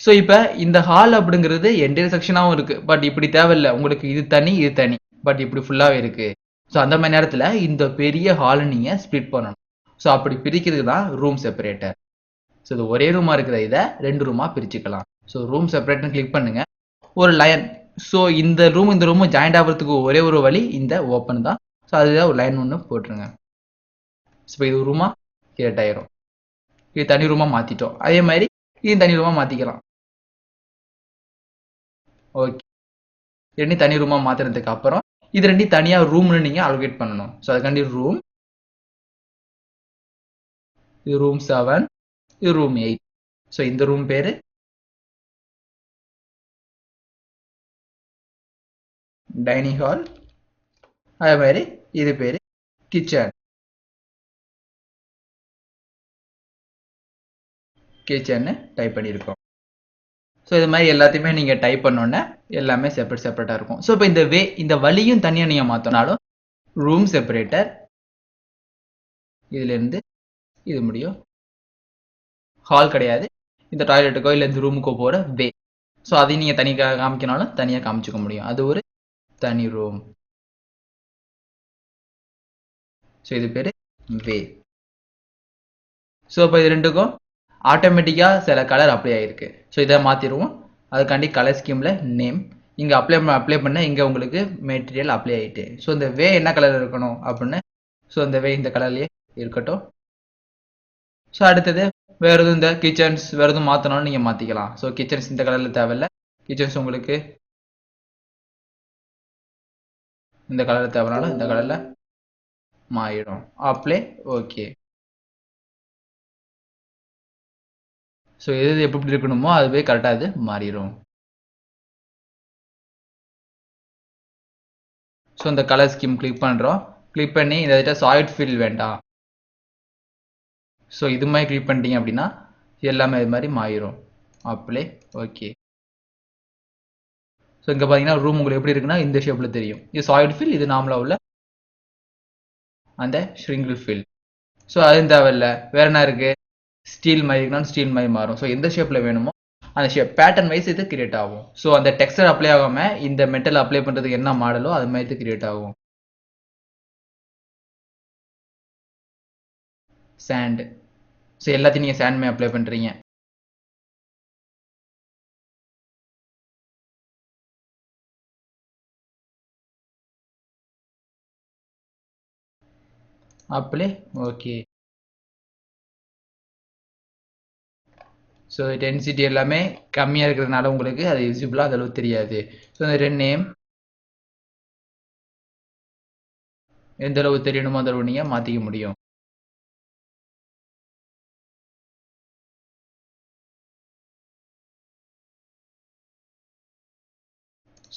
ஸோ இப்போ இந்த ஹால் அப்படிங்கிறது என்டையர் செக்ஷனாகவும் இருக்குது, பட் இப்படி தேவையில்லை உங்களுக்கு, இது தனி பட் இப்படி ஃபுல்லாகவே இருக்குது. ஸோ அந்த மாதிரி நேரத்தில் இந்த பெரிய ஹாலை நீங்கள் ஸ்ப்ளிட் பண்ணணும். ஸோ அப்படி பிரிக்கிறதுக்கு தான் ரூம் செப்பரேட்டர். ஸோ இது ஒரே ரூமாக இருக்கிற இதை 2 ரூமாக பிரிச்சுக்கலாம். ஸோ ரூம் செப்பரேட்னு கிளிக் பண்ணுங்க, ஒரு லைன். ஸோ இந்த ரூமும் ஜாயிண்ட் ஆகிறதுக்கு ஒரே ஒரு வழி இந்த ஓப்பன் தான். ஸோ அதுதான் ஒரு லைன் ஒன்று போட்டுருங்க. ஸோ இப்போ இது ரூமாக கிரியேட் ஆயிரும். இது தனி ரூமாக மாற்றிட்டோம். அதே மாதிரி இது தனி ரூமாக மாற்றிக்கலாம். ஓகே, ரெண்டு தனி ரூமாக மாற்றுறதுக்கு அப்புறம் இது ரெண்டையும் தனியாக ரூம்னு நீங்கள் அலோகேட் பண்ணணும். ஸோ அதுக்காண்டி ரூம், இது ரூம் 7, இது ரூம் 8. ஸோ இந்த ரூம் பேர் டைனிங் ஹால், அதே மாதிரி இது பேர் கிச்சன்னு டைப் பண்ணியிருக்கோம். ஸோ இது மாதிரி எல்லாத்தையுமே நீங்கள் டைப் பண்ணோன்னே எல்லாமே செப்பரேட்டாக இருக்கும். ஸோ இப்போ இந்த வழியும் தனியாக நீங்கள் மாற்றினாலும் ரூம் செப்பரேட்டர் இதுலேருந்து இது முடியும், ஹால் கிடையாது, இந்த டாய்லெட்டுக்கோ இல்லை இந்த ரூமுக்கோ போகிற வே. ஸோ அதையும் நீங்கள் தனியாக காமிக்கனாலும் தனியாக காமிச்சிக்க முடியும், அது ஒரு தனி ரூம். ஸோ இது பேர் வே. ஸோ இப்போ இது ரெண்டுக்கும் ஆட்டோமேட்டிக்காக சில கலர் அப்ளை ஆகிருக்கு. ஸோ இதை மாற்றிடுவோம். அதுக்காண்டி கலர் ஸ்கீமில் நேம் இங்கே அப்ளை பண்ண இங்கே உங்களுக்கு மெட்டீரியல் அப்ளை ஆகிட்டு. ஸோ இந்த வே என்ன கலர் இருக்கணும் அப்படின்னு, ஸோ இந்த வே இந்த கலர்லேயே இருக்கட்டும். ஸோ அடுத்தது வேறு எதுவும் இந்த கிச்சன்ஸ் வேறு எதுவும் மாற்றணும்னு நீங்கள் மாற்றிக்கலாம். ஸோ கிச்சன்ஸ் இந்த கலரில் தேவையில்லை, கிச்சன்ஸ் உங்களுக்கு இந்த கலர் தேவைனாலும் இந்த கலரில் மாறிடும். அப்ளை. ஓகே. ஸோ எது எப்படி இருக்கணுமோ அதுவே கரெக்டாக அது மாறிடும். ஸோ இந்த கலர் ஸ்கீம் கிளிக் பண்ணுறோம். கிளிக் பண்ணி இந்த சாலிட் ஃபில் வேண்டாம். ஸோ இது மாதிரி கிளிக் பண்ணிட்டீங்க அப்படின்னா எல்லாமே இது மாதிரி மாறிடும். அப்ளை. ஓகே. ஸோ இங்கே பார்த்தீங்கன்னா ரூம் உங்களுக்கு எப்படி இருக்குன்னா இந்த ஷேப்பில் தெரியும். இது சாலிட் ஃபில், இது நார்மலாக உள்ள அந்த ஷ்ரிங்கிள் ஃபில். ஸோ அதுவும் தேவையில்லை. வேற என்ன இருக்குது, ஸ்டீல் மாதிரி இருக்குன்னா ஸ்டீல் மாதிரி மாறும். ஸோ எந்த ஷேப்பில் வேணுமோ அந்த ஷேப் பேட்டர்ன் வைஸ் இது கிரியேட் ஆகும். ஸோ அந்த டெக்ஸ்டர் அப்ளை ஆகாமல் இந்த மெட்டல் அப்ளை பண்ணுறதுக்கு என்ன மாடலோ அது மாதிரி இது கிரியேட் ஆகும். சாண்ட். ஸோ எல்லாத்தையும் நீங்கள் சாண்ட் மாதிரி அப்ளை பண்ணுறீங்க. அப்ளை. ஓகே. ஸோ டென்சிட்டி எல்லாமே கம்மியாக இருக்கிறதுனால உங்களுக்கு அது விசிபிளாக அந்த அளவுக்கு தெரியாது. ஸோ இந்த ரெண்டு நேம் எந்த அளவு தெரியணுமோ அந்த அளவு நீங்கள் மாற்றிக்க முடியும்.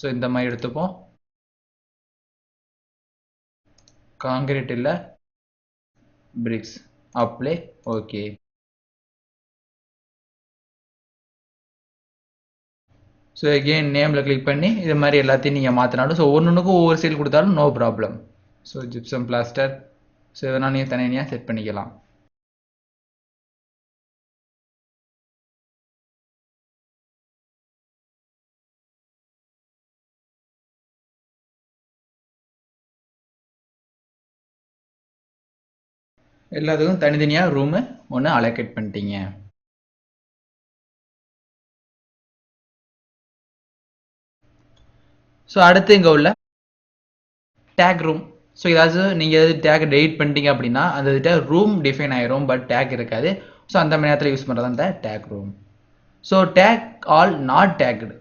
ஸோ இந்த மாதிரி எடுத்துப்போம். காங்கிரீட் இல்லை, BRICS. Apply. Okay. So again நேமில் கிளிக் பண்ணி இது மாதிரி எல்லாத்தையும் நீங்கள் மாற்றினாலும் ஸோ ஒன்றுக்கும் ஒவ்வொரு சீல் கொடுத்தாலும் no problem. So gypsum plaster. So இதெல்லாம் நீங்கள் தனியாக செட் பண்ணிக்கலாம். எல்லாத்துக்கும் தனித்தனியாக ரூமு ஒன்று அலோகேட் பண்ணிட்டீங்க. ஸோ அடுத்து இங்கே உள்ள டேக் ரூம். ஸோ ஏதாச்சும் நீங்கள் எதாவது டேக் டெலிட் பண்ணிட்டீங்க அப்படின்னா அந்த ரூம் டிஃபைன் ஆயிரும், பட் டேக் இருக்காது. ஸோ அந்த மாதிரி நேரத்தில் யூஸ் பண்ணுறது அந்த take room. So take all not tagged.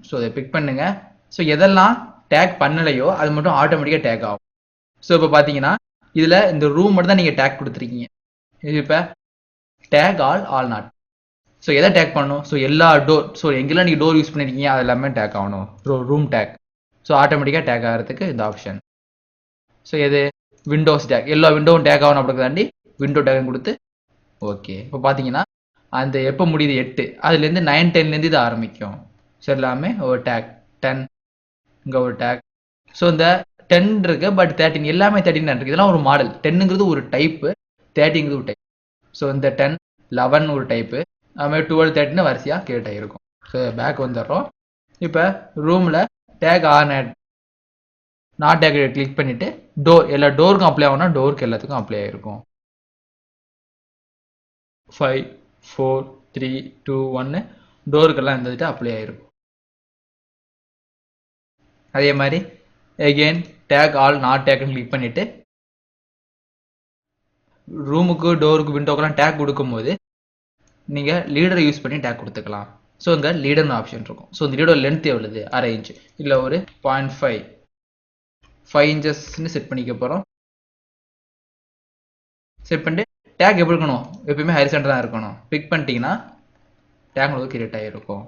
So இதை பிக் பண்ணுங்க. ஸோ எதெல்லாம் டேக் பண்ணலையோ அது மட்டும் ஆட்டோமேட்டிக்காக டேக் ஆகும். ஸோ இப்போ பார்த்தீங்கன்னா இதில் இந்த ரூம் மட்டும் தான் நீங்கள் டேக் கொடுத்துருக்கீங்க. இது இப்போ டேக் ஆல் நாட். ஸோ எதை டேக் பண்ணணும், ஸோ எல்லா டோர், ஸோ எங்கெல்லாம் நீங்கள் டோர் யூஸ் பண்ணியிருக்கீங்க அது எல்லாமே டேக் ஆகணும். Room take. ஸோ ஆட்டோமேட்டிக்காக டேக் ஆகிறதுக்கு இந்த ஆப்ஷன். ஸோ எது விண்டோஸ் டேக், எல்லா விண்டோவும் டேக் ஆகணும் அப்படி தாண்டி விண்டோ டேக் கொடுத்து ஓகே. இப்போ பார்த்தீங்கன்னா அந்த எப்போ முடியுது 8, அதுலேருந்து 9, 10லேருந்து இது ஆரம்பிக்கும். ஸோ எல்லாமே ஒரு டேக் 10, இங்கே ஒரு டேக். ஸோ இந்த 10 இருக்கு, பட் 13 எல்லாமே 13 இருக்கு. இதெல்லாம் ஒரு மாடல். 10ங்கிறது ஒரு டைப்பு, 30ங்கிறது ஒரு டைப். ஸோ இந்த 10, 11 ஒரு டைப்பு, அதுமாதிரி 12, 13 வரிசையாக கிரியேட் ஆகிருக்கும். ஸோ பேக் வந்துடுறோம். இப்போ ரூமில் take on not take click பண்ணிவிட்டு டோர், எல்லா டோருக்கும் அப்ளை ஆகும்னா டோருக்கு எல்லாத்துக்கும் அப்ளை ஆகிருக்கும். 5, 4, 3, 2, 1 டோருக்கெல்லாம் இருந்துட்டு அப்ளை ஆகிருக்கும். அதே மாதிரி எகெயின் டேக் ஆல் நாட் டேக்னு கிளிக் பண்ணிவிட்டு ரூமுக்கு டோருக்கு விண்டோக்கெல்லாம் டேக் கொடுக்கும்போது நீங்கள் லீடரை யூஸ் பண்ணி டேக் கொடுத்துக்கலாம். ஸோ இங்கே லீடர்னு ஆப்ஷன் இருக்கும். ஸோ இந்த லீடோட லென்த் எவ்வளவு, 1/2 இன்ச் இல்லை ஒரு 0.5 இன்ச்சஸ்ன்னு செட் பண்ணிக்க போகிறோம். செட் பண்ணிட்டு டேக் எப்படி இருக்கணும், எப்பயுமே ஹரிசாண்டல் தான் இருக்கணும். பிக் பண்ணிட்டீங்கன்னா டேக் உங்களுக்கு கிரியேட் ஆகிருக்கும்.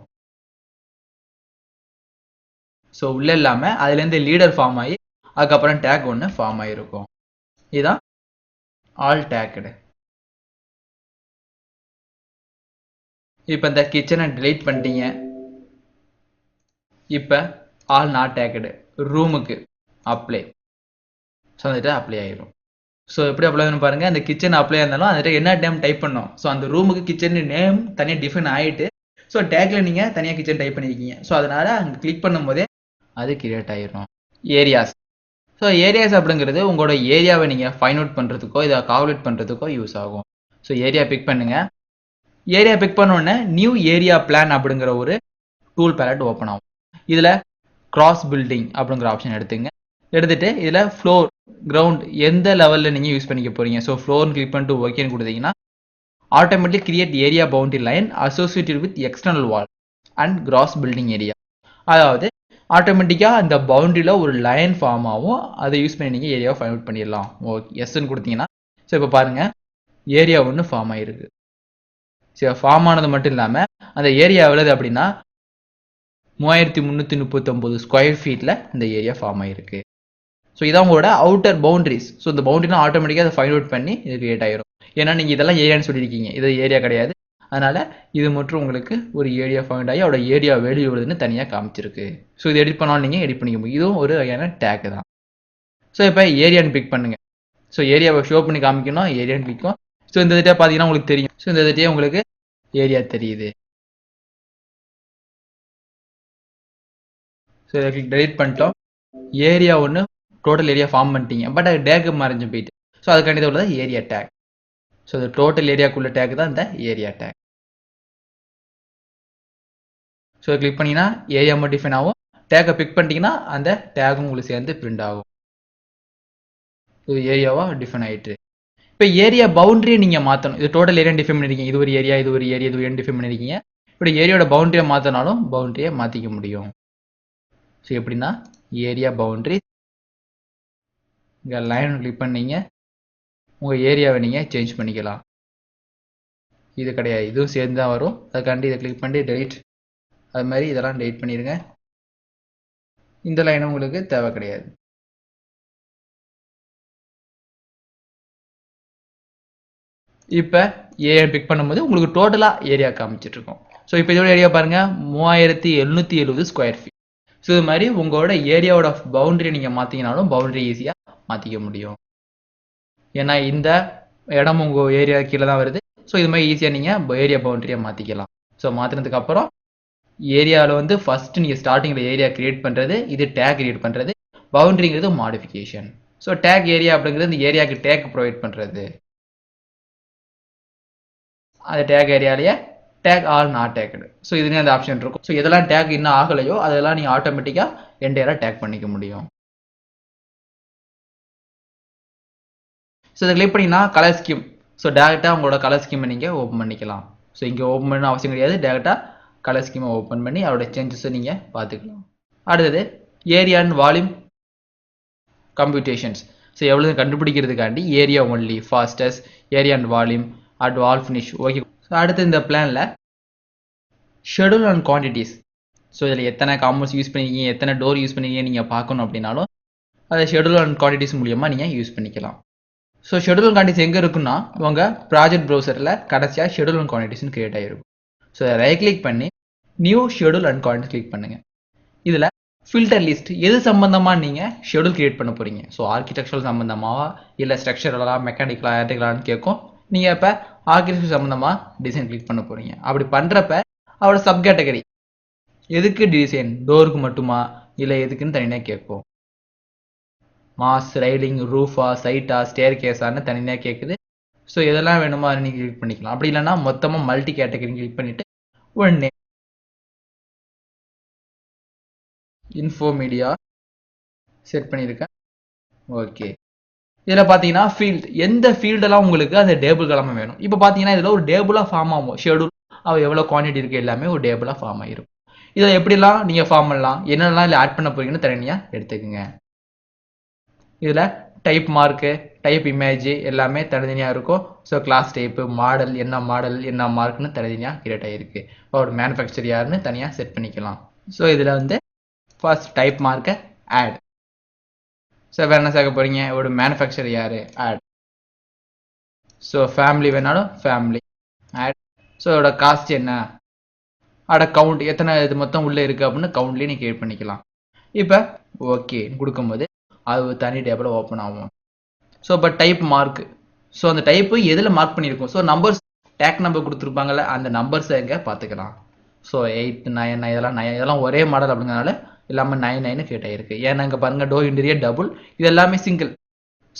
ஸோ உள்ளே இல்லாமல் அதுலேருந்து லீடர் ஃபார்ம் ஆகி அதுக்கப்புறம் டேக் ஒன்று ஃபார்ம் ஆகிருக்கும். இதுதான் ஆல் டேக்டு. இப்போ இந்த கிச்சனை டிலீட் பண்ணிட்டீங்க. இப்போ ஆல் நாட் டேக்டு ரூமுக்கு அப்ளை. ஸோ வந்துட்டு அப்ளை ஆகிரும். ஸோ எப்படி அப்ளை ஆகணும் பாருங்கள். அந்த கிச்சன் அப்ளை இருந்தாலும் வந்துட்டு என்ன நேம் டைப் பண்ணோம். ஸோ அந்த ரூமுக்கு கிச்சன் நேம் தனியாக டிஃபைன் ஆகிட்டு ஸோ டேக்கில் நீங்கள் தனியாக கிச்சன் டைப் பண்ணியிருக்கீங்க. ஸோ அதனால் அங்கே கிளிக் பண்ணும்போதே அது கிரியேட் ஆகிரும். ஏரியாஸ். ஸோ ஏரியாஸ் அப்படிங்கிறது உங்களோட ஏரியாவை நீங்கள் ஃபைண்ட் அவுட் பண்ணுறதுக்கோ இதை கால்குலேட் பண்ணுறதுக்கோ யூஸ் ஆகும். ஸோ ஏரியா பிக் பண்ணுங்கள். ஏரியா பிக் பண்ணோடனே நியூ ஏரியா பிளான் அப்படிங்கிற ஒரு டூல் பேலட் ஓப்பன் ஆகும். இதில் கிராஸ் பில்டிங் அப்படிங்கிற ஆப்ஷன் எடுத்துட்டு இதில் ஃப்ளோர், கிரவுண்ட் எந்த லெவலில் நீங்கள் யூஸ் பண்ணிக்க போகிறீங்க. ஸோ ஃப்ளோர்னு கிளிக் பண்ணிட்டு ஓகேன்னு கொடுத்தீங்கன்னா automatic create area boundary line associated with external wall and cross building area. அதாவது ஆட்டோமேட்டிக்காக அந்த பவுண்டரியில் ஒரு லைன் ஃபார்ம் ஆகும். அதை யூஸ் பண்ணி நீங்கள் ஏரியாவை ஃபைண்ட் அவுட் பண்ணிடலாம். ஓகே, எஸ்ன்னு கொடுத்தீங்கன்னா ஸோ இப்போ பாருங்கள் ஏரியா ஒன்று ஃபார்ம் ஆகிருக்கு. சரி, ஃபார்ம் ஆனது மட்டும் இல்லாமல் அந்த ஏரியா எவ்வளவு அப்படின்னா 3339 ஸ்கொயர் ஃபீட்டில் இந்த ஏரியா ஃபார்ம் ஆகிருக்கு. ஸோ இதான் உங்களோட அவுட்டர் பவுண்டரிஸ். ஸோ இந்த பவுண்டரிலாம் ஆட்டோமேட்டிக்காக அதை ஃபைண்ட் அவுட் பண்ணி இது கிரியேட் ஆயிரும். ஏன்னா நீங்கள் இதெல்லாம் ஏரியான்னு சொல்லியிருக்கீங்க, இது ஏரியா கிடையாது. அதனால் இது மட்டும் உங்களுக்கு ஒரு ஏரியா ஃபைண்ட் ஆகி அதோட ஏரியா வேல்யூ எவ்வளோதுன்னு தனியாக காமிச்சிருக்கு. ஸோ இது எடிட் பண்ணாலும் நீங்கள் எடிட் பண்ணிக்க முடியும். இதுவும் ஒரு வகையான டேக் தான். ஸோ இப்போ ஏரியான்னு பிக் பண்ணுங்கள். ஸோ ஏரியாவை ஷோ பண்ணி காமிக்கணும், ஏரியான்னு பிக்கும். ஸோ இந்த டேட்டா பார்த்தீங்கன்னா உங்களுக்கு தெரியும். ஸோ இந்த டேட்டே உங்களுக்கு ஏரியா தெரியுது. ஸோ இதை டெலிட் பண்ணிட்டோம். ஏரியா ஒன்று டோட்டல் ஏரியா ஃபார்ம் பண்ணிட்டீங்க, பட் அது டேக்கு மறைஞ்சு போயிட்டு. ஸோ அதுக்காண்டி உள்ளது ஏரியா டேக். ஸோ இந்த டோட்டல் ஏரியாக்குள்ள டேக் தான் இந்த ஏரியா டேக். ஸோ கிளிக் பண்ணிங்கன்னா ஏரியா மட்டும் டிஃபைன் ஆகும். டேக்கை பிக் பண்ணிட்டீங்கன்னா அந்த டேக்கும் உங்களுக்கு சேர்ந்து பிரிண்ட் ஆகும். இது ஏரியாவாக டிஃபைன் ஆகிட்டு. இப்போ ஏரியா பவுண்டரியை நீங்கள் மாற்றணும். இது டோட்டல் ஏரியா டிஃபைன் பண்ணிருக்கீங்க, இது ஒரு ஏரியா, இது ஒரு ஏரியா, இது ஒரு டிஃபைன் பண்ணிருக்கீங்க. இப்படி ஏரியாவோட பவுண்டரியை மாற்றினாலும் பவுண்டரியை மாற்றிக்க முடியும். ஸோ எப்படின்னா ஏரியா பவுண்டரி இங்கே லைன் கிளிக் பண்ணீங்க, உங்கள் ஏரியாவை நீங்கள் சேஞ்ச் பண்ணிக்கலாம். இது கிடையாது, இதுவும் சேர்ந்து தான் வரும். அதுக்காண்டி இதை கிளிக் பண்ணி டெலிட், அது மாதிரி இதெல்லாம் டெலிட் பண்ணிடுங்க. இந்த லைனும் உங்களுக்கு தேவை கிடையாது. இப்போ ஏரியா பிக் பண்ணும்போது உங்களுக்கு டோட்டலாக ஏரியா காமிச்சிட்டு இருக்கோம். ஸோ இப்போ இதோட ஏரியா பாருங்கள் 3770 ஸ்கொயர் ஃபீட். ஸோ இது மாதிரி உங்களோட ஏரியாவோட பவுண்டரி நீங்கள் மாற்றிங்கனாலும் பவுண்டரி ஈஸியாக மாற்றிக்க முடியும். ஏன்னா இந்த இடம் உங்கள் ஏரியா கீழே தான் வருது. ஸோ இது மாதிரி ஈஸியாக நீங்கள் ஏரியா பவுண்டரியை மாற்றிக்கலாம். ஸோ மாற்றினதுக்கப்புறம் ஏரியாவில் வந்து ஃபஸ்ட்டு நீங்கள் ஸ்டார்டிங்கில் ஏரியா கிரியேட் பண்ணுறது, இது டேக் கிரியேட் பண்ணுறது. பவுண்டரிங்கிறது மாடிஃபிகேஷன். ஸோ டேக் ஏரியா அப்படிங்கிறது இந்த ஏரியாவுக்கு டேக் ப்ரொவைட் பண்ணுறது. அந்த டேக் ஏரியாலேயே tag all not tagged. So இதுலேயே அந்த ஆப்ஷன் இருக்கும். ஸோ எதெல்லாம் டேக் இன்னும் ஆகலையோ அதெல்லாம் நீங்கள் ஆட்டோமேட்டிக்காக என்டையராக டேக் பண்ணிக்க முடியும். ஸோ இதை கிளிக் பண்ணிங்கன்னா கலர் ஸ்கீம். ஸோ டேரெக்டாக உங்களோட கலர் ஸ்கீமை நீங்கள் ஓப்பன் பண்ணிக்கலாம். ஸோ இங்கே ஓப்பன் பண்ண அவசியம் கிடையாது, டேரெக்டாக கலர் ஸ்கீமை ஓப்பன் பண்ணி அதோட சேஞ்சஸை நீங்கள் பார்த்துக்கலாம். அடுத்தது area and volume computations. So எவ்வளோ கண்டுபிடிக்கிறதுக்காண்டி area only, fastest, area and volume, at wall finish. Okay. So அடுத்து இந்த பிளானில் ஷெடியூல் அண்ட் குவான்டிட்டிஸ். ஸோ இதில் எத்தனை காம்பவுண்ட்ஸ் யூஸ் பண்ணிருக்கீங்க, எத்தனை டோர் யூஸ் பண்ணிருக்கீங்க நீங்கள் பார்க்கணும் அப்படின்னாலும் அதை ஷெடியூல் அண்ட் குவான்டிட்டிஸ் மூலியமாக நீங்கள் யூஸ் பண்ணிக்கலாம். ஸோ ஷெடியூல் அண்ட் குவான்டிட்டிஸ் எங்கே இருக்குன்னா உங்கள் ப்ராஜெக்ட் ப்ரௌசரில் கடைசியாக ஷெடியூல் அண்ட் குவான்டிட்டிஸ்னு கிரியேட் ஆகிருக்கும். ஸோ அதை ரைட் கிளிக் பண்ணி new schedule and quantities click பண்ணுங்கள். இதில் ஃபில்டர் லிஸ்ட் எது சம்மந்தமாக நீங்கள் ஷெடியூல் கிரியேட் பண்ண போகிறீங்க. ஸோ ஆர்கிடெக்சரல் சம்மந்தமாக இல்லை ஸ்ட்ரக்சரலாக மெக்கானிக்கலாக எலக்ட்ரிக்கலான்னு கேட்கும். நீங்கள் இப்போ ஆர்கிடெக்சர் சம்மந்தமாக டிசைன் கிளிக் பண்ண போகிறீங்க. அப்படி பண்ணுறப்ப அவரோட சப் கேட்டகரி எதுக்கு டிசைன், டோருக்கு மட்டுமா இல்லை எதுக்குன்னு தனியாக கேட்கும். மாஸ், ரைலிங், ரூஃபா, சைட்டா, ஸ்டேர் கேஸான்னு தனியாக கேட்குது. ஸோ எதெல்லாம் வேணுமோ அதை நீங்கள் கிளிக் பண்ணிக்கலாம். அப்படி இல்லைன்னா மொத்தமாக மல்டி கேட்டகரி கிளிக் பண்ணிவிட்டு ஒன்று இன்ஃபோ மீடியா செட் பண்ணியிருக்கேன். ஓகே. இதில் பார்த்தீங்கன்னா ஃபீல்ட், எந்த ஃபீல்டெல்லாம் உங்களுக்கு அந்த டேபிள் கிழமை வேணும். இப்போ பார்த்தீங்கன்னா இதில் ஒரு டேபிளாக ஃபார்ம் ஆகும். ஷெடியூல் அவள் எவ்வளோ குவான்டிட்டி இருக்குது எல்லாமே ஒரு டேபிளாக ஃபார்ம் ஆகிரும். இதில் எப்படிலாம் நீங்கள் ஃபார்ம் பண்ணலாம், என்னெல்லாம் இதில் ஆட் பண்ண போறீங்கன்னு தனியாக எடுத்துக்கோங்க. இதில் டைப் மார்க்கு, டைப் இமேஜ் எல்லாமே தனித்தனியாக இருக்கும். ஸோ கிளாஸ் டைப்பு, மாடல் என்ன மார்க்னு தனித்தனியாக கிரியேட் ஆகிருக்கு. ஒரு மேனுஃபேக்சர் யாருன்னு தனியாக செட் பண்ணிக்கலாம். ஸோ இதில் வந்து ஃபர்ஸ்ட் டைப் மார்க்கை ஆட். ஸோ வேறு என்ன சேர்க்க போகிறீங்க, ஒரு மேனுஃபேக்சர் யார் ஆட். ஸோ ஃபேமிலி வேணாலும் ஃபேமிலி ஆட். ஸோ இதோட காஸ்ட் என்ன, அதோட கவுண்ட் எத்தனை இது மொத்தம் உள்ளே இருக்குது அப்படின்னு கவுண்ட்லேயே நீங்கள் கிரியேட் பண்ணிக்கலாம். இப்போ ஓகே கொடுக்கும்போது அது தனி டேபிள் ஓப்பன் ஆகும். ஸோ இப்போ டைப் மார்க். ஸோ அந்த டைப்பு எதில் மார்க் பண்ணியிருக்கோம். ஸோ நம்பர்ஸ் டேக் நம்பர் கொடுத்துருப்பாங்கல்ல அந்த நம்பர்ஸை எங்கே பார்த்துக்கலாம். ஸோ 8, 9 இதெல்லாம் ஒரே மாடல் அப்படிங்கிறனால எல்லாமே 9 கிரியேட் ஆகிருக்கு. ஏன்னா இங்கே பாருங்கள் டோர் இன்டீரியர் டபுள், இது எல்லாமே சிங்கிள்.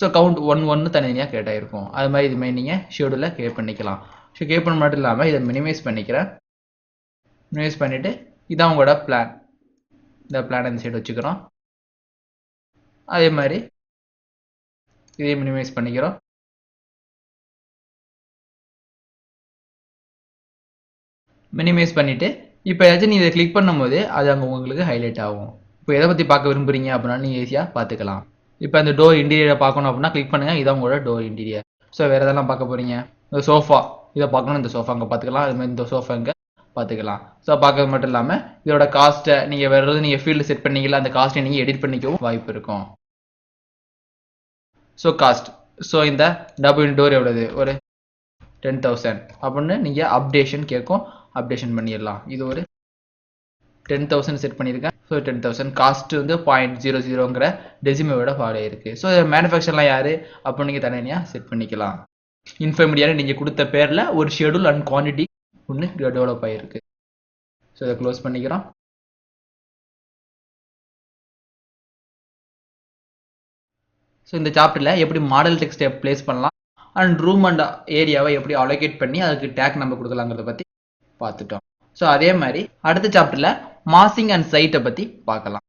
ஸோ கவுண்ட் 1 தனித்தனியாக கிரியேட் ஆகிருக்கும். அது மாதிரி இதுமாதிரி நீங்கள் ஷெடியூலில் கிரியேட் பண்ணிக்கலாம். ஸோ கிரியேட் பண்ண மட்டும் இல்லாமல் இதை மினிமைஸ் பண்ணிக்கிறேன். மினிமைஸ் பண்ணிவிட்டு இதான் உங்களோட பிளான். இந்த பிளான் இந்த சைடு வச்சுக்கிறோம். அதே மாதிரி இதையும் மினிமைஸ் பண்ணிக்கிறோம். மினிமைஸ் பண்ணிவிட்டு இப்போ ஏதாச்சும் நீங்கள் இதை கிளிக் பண்ணும்போது அது அங்கே உங்களுக்கு ஹைலைட் ஆகும். இப்போ எதை பற்றி பார்க்க விரும்புறீங்க அப்படின்னா நீங்கள் ஈஸியாக பார்த்துக்கலாம். இப்போ அந்த டோர் இன்டீரியரை பார்க்கணும் அப்படின்னா கிளிக் பண்ணுங்கள். இதான் உங்களோட டோர் இன்டீரியர். ஸோ வேறு எதெல்லாம் பார்க்க போகிறீங்க? இந்த சோஃபா இதை பார்க்கணும், இந்த சோஃபா அங்கே பார்த்துக்கலாம். அது மாதிரி இந்த சோஃபா இங்கே பார்த்துக்கலாம். ஸோ பார்க்கறது மட்டும் இல்லாமல் இதோட காஸ்ட்டை நீங்கள் வேறு எதாவது நீங்கள் ஃபீல்டு செட் பண்ணீங்களா, அந்த காஸ்ட்டை நீங்கள் எடிட் பண்ணிக்கவும் வாய்ப்பு இருக்கும். ஸோ காஸ்ட், ஸோ இந்த டபுள் டோர் எவ்வளவு? ஒரு 10,000 அப்படின்னு நீங்கள் அப்டேஷன் கேட்கும், அப்டேஷன் பண்ணிடலாம். இது ஒரு 10,000 செட் பண்ணியிருக்கேன். ஸோ 10,000 காஸ்ட் வந்து 0.00ங்கிற டெசிமோட ஃபாலோ இருக்குது. ஸோ மேனுஃபேக்சர்லாம் யார் அப்போ நீங்கள் தனியாக செட் பண்ணிக்கலாம். இன்ஃபர்மீடியாக நீங்கள் கொடுத்த பேரில் ஒரு ஷெடியூல் அண்ட் குவான்டிட்டி ஒன்று டெவலப் ஆகிருக்கு. ஸோ இதை க்ளோஸ் பண்ணிக்கிறோம். ஸோ இந்த சாப்டரில் எப்படி மாடல் டெக்ஸ்ட்டை ப்ளேஸ் பண்ணலாம் அண்ட் ரூம் அண்ட் ஏரியாவை எப்படி அலோகேட் பண்ணி அதுக்கு டேக் நம்ம கொடுக்கலாங்கிறத பற்றி பார்த்துட்டோம். ஸோ அதே மாதிரி அடுத்த சாப்டரில் மாசிங் அண்ட் சைட்டை பற்றி பார்க்கலாம்.